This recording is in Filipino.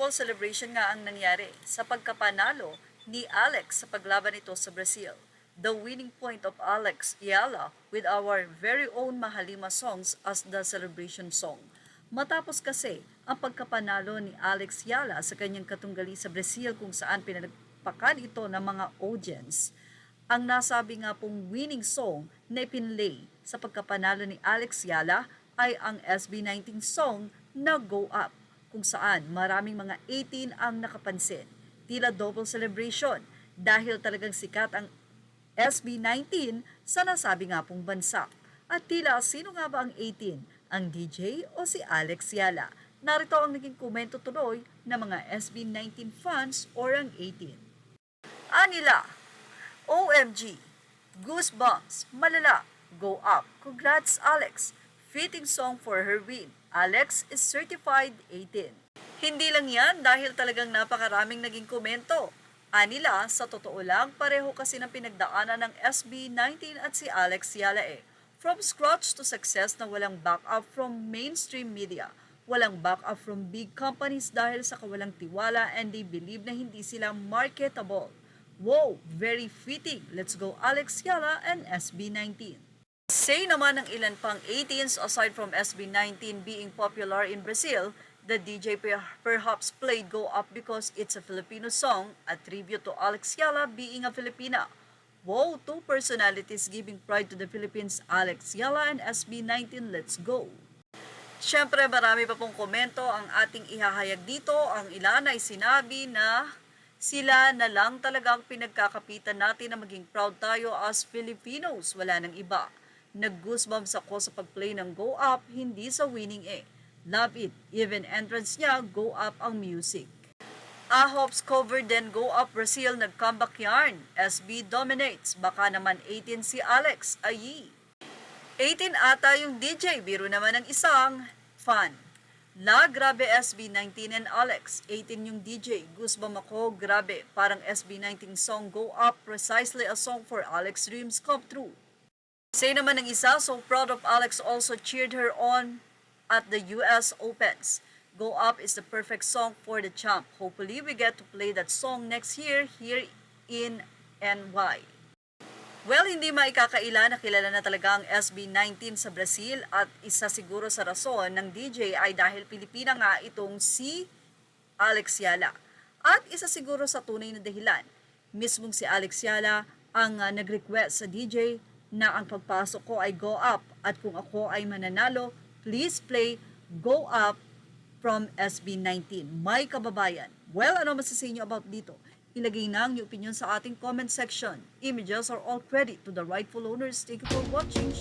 double celebration nga ang nangyari sa pagkapanalo ni Alex sa paglaban nito sa Brazil. The winning point of Alex Ayala with our very own Mahalima songs as the celebration song. Matapos kasi ang pagkapanalo ni Alex Ayala sa kanyang katunggali sa Brazil kung saan pinagpakan ito ng mga audience, ang nasabi nga pong winning song na ipinlay sa pagkapanalo ni Alex Ayala ay ang SB19 song na Go Up, kung saan maraming mga 18 ang nakapansin. Tila double celebration dahil talagang sikat ang SB19 sa nasabi nga pong bansa. At tila sino nga ba ang 18? Ang DJ o si Alex Ayala? Narito ang naging komento tuloy ng mga SB19 fans or ang 18. Anila, OMG, Goosebumps, Malala, Go Up, Congrats Alex, fitting song for her win. Alex is certified 18. Hindi lang yan dahil talagang napakaraming naging komento. Anila, sa totoo lang, pareho kasi ng pinagdaanan ng SB19 at si Alex Ayala From scratch to success na walang backup from mainstream media. Walang backup from big companies dahil sa kawalang tiwala and they believe na hindi sila marketable. Wow, very fitting. Let's go Alex Ayala and SB19. Say naman ng ilan pang 18s aside from SB19 being popular in Brazil, the DJ perhaps played Go Up because it's a Filipino song, a tribute to Alex Ayala being a Filipina. Wow, two personalities giving pride to the Philippines, Alex Ayala and SB19, let's go! Siyempre marami pa pong komento ang ating ihahayag dito. Ang ilan ay sinabi na sila na lang talagang pinagkakapitan natin na maging proud tayo as Filipinos, wala nang iba. Nag-goosebumps ako sa pag-play ng Go Up, hindi sa winning Love it, even entrance niya, Go Up ang music. Ahops covered then Go Up Brazil, nag-comeback yarn. SB dominates, baka naman 18 si Alex, ayi. 18 ata yung DJ, biro naman ng isang fan. La, grabe SB19 and Alex, 18 yung DJ, goosebump ako, grabe, parang SB19 song Go Up, precisely a song for Alex dreams come true. Say naman ng isa, so proud of Alex, also cheered her on at the US Opens. Go Up is the perfect song for the champ. Hopefully, we get to play that song next year here in NY. Well, hindi maikakaila na kilala na talaga ang SB19 sa Brazil at isa siguro sa rason ng DJ ay dahil Pilipina nga itong si Alex Ayala. At isa siguro sa tunay na dahilan, mismong si Alex Ayala ang nag-request sa DJ na ang pagpasok ko ay Go Up at kung ako ay mananalo, please play Go Up from SB19. May kababayan. Well, ano masasabi niyo about dito? Ilagay na ang inyong opinion sa ating comment section. Images are all credit to the rightful owners. Thank you for watching.